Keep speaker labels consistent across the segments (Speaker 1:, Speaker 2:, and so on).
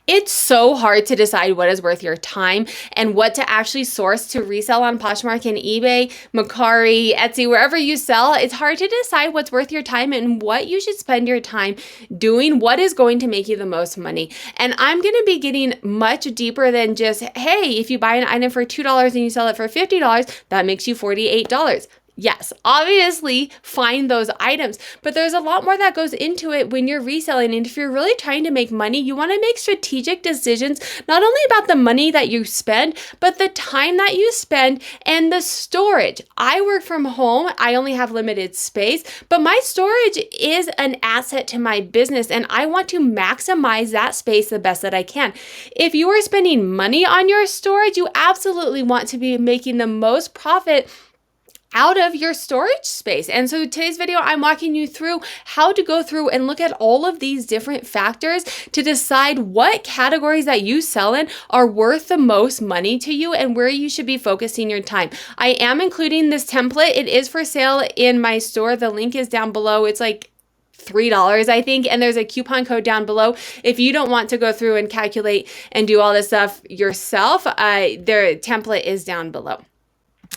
Speaker 1: It's so hard to decide what is worth your time and what to actually source to resell on Poshmark and eBay, Mercari, Etsy, wherever you sell. It's hard to decide what's worth your time and what you should spend your time doing, what is going to make you the most money. And I'm going to be getting much deeper than just, hey, if you buy an item for $2 and you sell it for $50, that makes you $48. Yes, obviously find those items, but there's a lot more that goes into it when you're reselling. And if you're really trying to make money, you want to make strategic decisions, not only about the money that you spend, but the time that you spend and the storage. I work from home. I only have limited space, but my storage is an asset to my business and I want to maximize that space the best that I can. If you are spending money on your storage, you absolutely want to be making the most profit out of your storage space. And so today's video, I'm walking you through how to go through and look at all of these different factors to decide what categories that you sell in are worth the most money to you and where you should be focusing your time. I am including this template. It is for sale in my store. The link is down below. It's like $3, I think, and there's a coupon code down below. If you don't want to go through and calculate and do all this stuff yourself, their template is down below,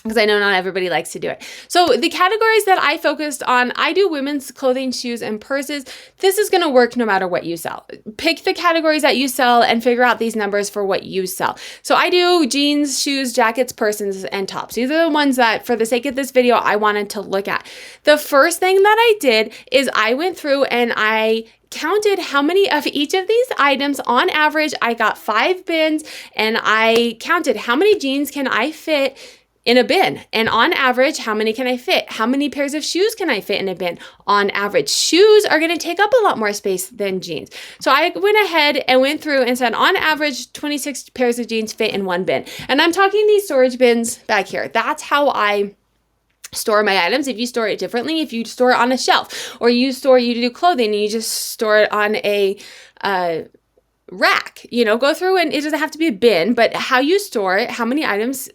Speaker 1: because I know not everybody likes to do it. So the categories that I focused on, I do women's clothing, shoes, and purses. This is going to work no matter what you sell. Pick the categories that you sell and figure out these numbers for what you sell. So I do jeans, shoes, jackets, purses, and tops. These are the ones that, for the sake of this video, I wanted to look at. The first thing that I did is I went through and I counted how many of each of these items. On average, I got 5 bins, and I counted how many jeans can I fit in a bin, and on average, how many can I fit? How many pairs of shoes can I fit in a bin? On average, shoes are going to take up a lot more space than jeans. So I went ahead and went through and said, on average, 26 pairs of jeans fit in one bin. And I'm talking these storage bins back here. That's how I store my items. If you store it differently, if you store it on a shelf, or you do clothing and you just store it on a rack, go through, and it doesn't have to be a bin, but how you store it, how many items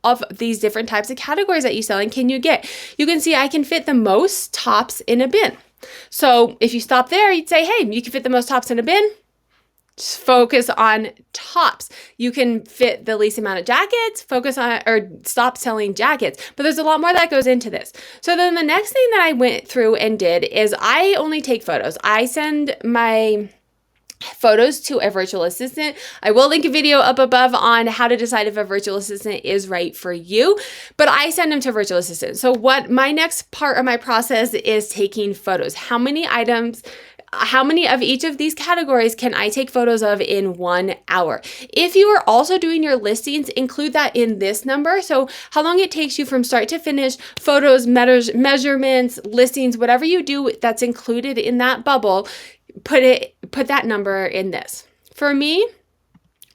Speaker 1: of these different types of categories that you sell and can you get. You can see I can fit the most tops in a bin. So if you stop there, you'd say, hey, you can fit the most tops in a bin. Just focus on tops. You can fit the least amount of jackets, focus on, or stop selling jackets. But there's a lot more that goes into this. So then the next thing that I went through and did is I only take photos. I send my photos to a virtual assistant. I will link a video up above on how to decide if a virtual assistant is right for you, but I send them to virtual assistants. So what my next part of my process is taking photos. How many items, how many of each of these categories can I take photos of in 1 hour? If you are also doing your listings, include that in this number. So how long it takes you from start to finish, photos, measurements, listings, whatever you do that's included in that bubble, put that number in this. For me,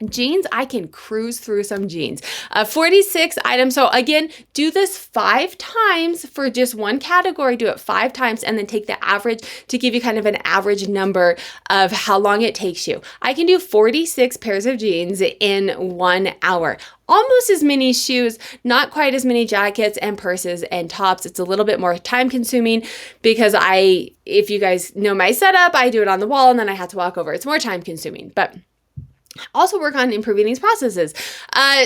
Speaker 1: jeans, I can cruise through some jeans. 46 items. So again, do this 5 times for just one category. Do it 5 times and then take the average to give you kind of an average number of how long it takes you. I can do 46 pairs of jeans in 1 hour. Almost as many shoes, not quite as many jackets and purses and tops. It's a little bit more time consuming because if you guys know my setup, I do it on the wall and then I have to walk over. It's more time consuming, but also work on improving these processes.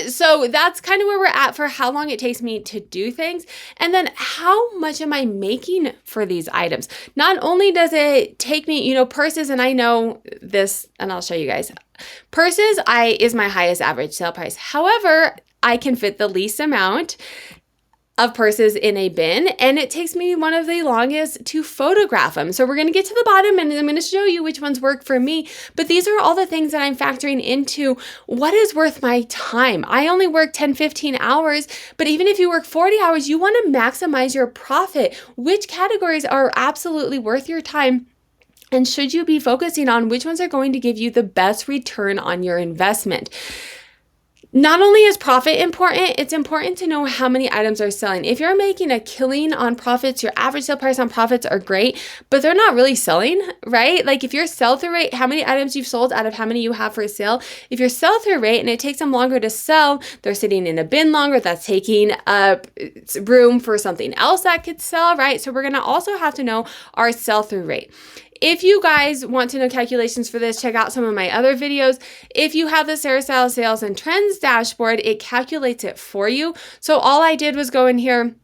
Speaker 1: So that's kind of where we're at for how long it takes me to do things. And then how much am I making for these items? Not only does it take me, purses, and I know this, and I'll show you guys. Purses is my highest average sale price. However, I can fit the least amount of purses in a bin, and it takes me one of the longest to photograph them. So we're going to get to the bottom and I'm going to show you which ones work for me, but these are all the things that I'm factoring into what is worth my time. I only work 10, 15 hours, but even if you work 40 hours, you want to maximize your profit. Which categories are absolutely worth your time? And should you be focusing on which ones are going to give you the best return on your investment? Not only is profit important, it's important to know how many items are selling. If you're making a killing on profits, your average sale price on profits are great, but they're not really selling, right? Like if your sell-through rate, how many items you've sold out of how many you have for sale, if your sell-through rate and it takes them longer to sell, they're sitting in a bin longer, that's taking up room for something else that could sell, right? So we're gonna also have to know our sell-through rate. If you guys want to know calculations for this, check out some of my other videos. If you have the Sarah Styles Sales and Trends dashboard, it calculates it for you. So all I did was go in here.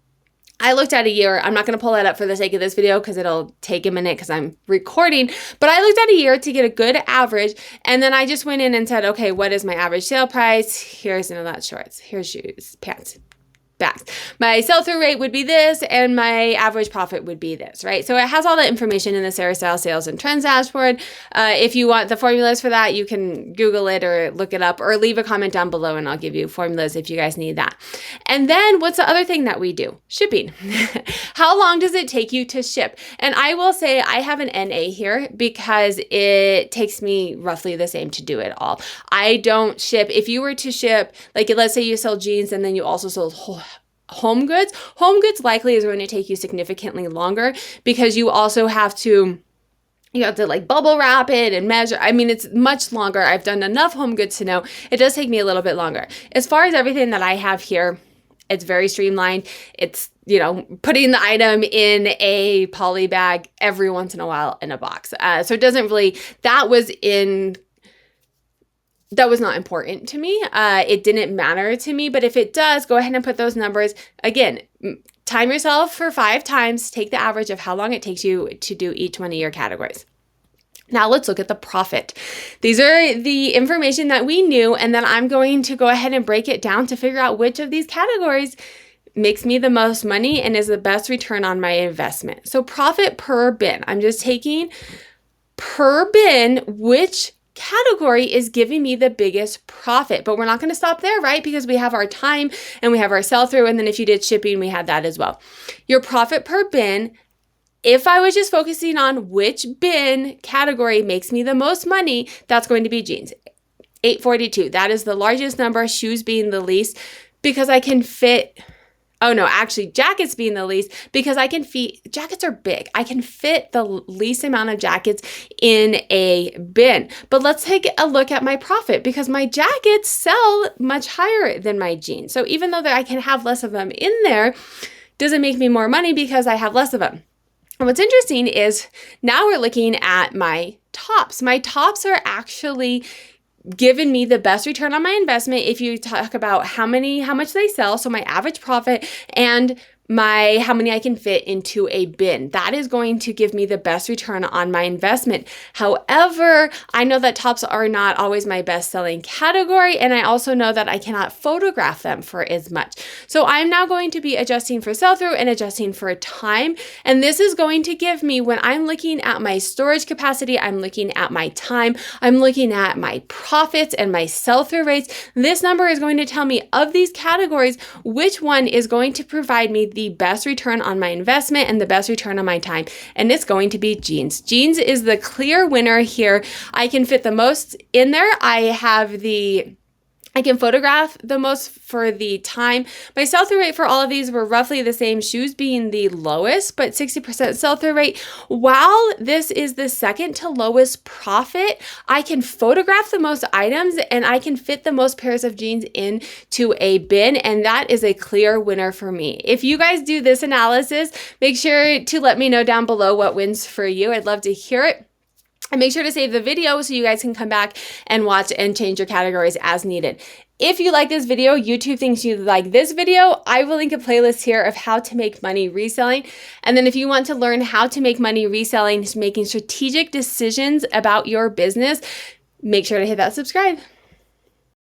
Speaker 1: I looked at a year. I'm not going to pull that up for the sake of this video because it'll take a minute because I'm recording. But I looked at a year to get a good average. And then I just went in and said, okay, what is my average sale price? Here's, no, that's shorts. Here's shoes, pants, bags. My sell-through rate would be this, and my average profit would be this, right? So it has all that information in the Sarah Style Sales and Trends dashboard. If you want the formulas for that, you can Google it or look it up or leave a comment down below and I'll give you formulas if you guys need that. And then what's the other thing that we do? Shipping. How long does it take you to ship? And I will say I have an NA here because it takes me roughly the same to do it all. I don't ship. If you were to ship, like let's say you sell jeans and then you also sold home goods likely is going to take you significantly longer because you also have to like bubble wrap it and measure. I mean, it's much longer. I've done enough home goods to know it does take me a little bit longer. As far as everything that I have here, it's very streamlined. It's, putting the item in a poly bag every once in a while in a box. So it doesn't really, that was not important to me. It didn't matter to me, but if it does, go ahead and put those numbers. Again, time yourself for 5 times, take the average of how long it takes you to do each one of your categories. Now let's look at the profit. These are the information that we knew, and then I'm going to go ahead and break it down to figure out which of these categories makes me the most money and is the best return on my investment. So profit per bin, I'm just taking per bin, which category is giving me the biggest profit. But we're not going to stop there, right? Because we have our time and we have our sell through. And then if you did shipping, we had that as well. Your profit per bin, if I was just focusing on which bin category makes me the most money, that's going to be jeans. 842. That is the largest number, shoes being the least because I can fit. Oh no, actually jackets being the least because jackets are big. I can fit the least amount of jackets in a bin. But let's take a look at my profit because my jackets sell much higher than my jeans. So even though I can have less of them in there, does it make me more money because I have less of them? And what's interesting is now we're looking at my tops. My tops are actually given me the best return on my investment if you talk about how much they sell, so my average profit and how many I can fit into a bin. That is going to give me the best return on my investment. However, I know that tops are not always my best selling category, and I also know that I cannot photograph them for as much. So I'm now going to be adjusting for sell-through and adjusting for time, and this is going to give me, when I'm looking at my storage capacity, I'm looking at my time, I'm looking at my profits and my sell-through rates. This number is going to tell me of these categories, which one is going to provide me the best return on my investment and the best return on my time. And it's going to be jeans. Jeans is the clear winner here. I can fit the most in there. I can photograph the most for the time. My sell-through rate for all of these were roughly the same, shoes being the lowest, but 60% sell-through rate. While this is the second to lowest profit, I can photograph the most items and I can fit the most pairs of jeans into a bin, and that is a clear winner for me. If you guys do this analysis, make sure to let me know down below what wins for you. I'd love to hear it. And make sure to save the video so you guys can come back and watch and change your categories as needed. If you like this video, YouTube thinks you like this video, I will link a playlist here of how to make money reselling. And then if you want to learn how to make money reselling, making strategic decisions about your business, make sure to hit that subscribe.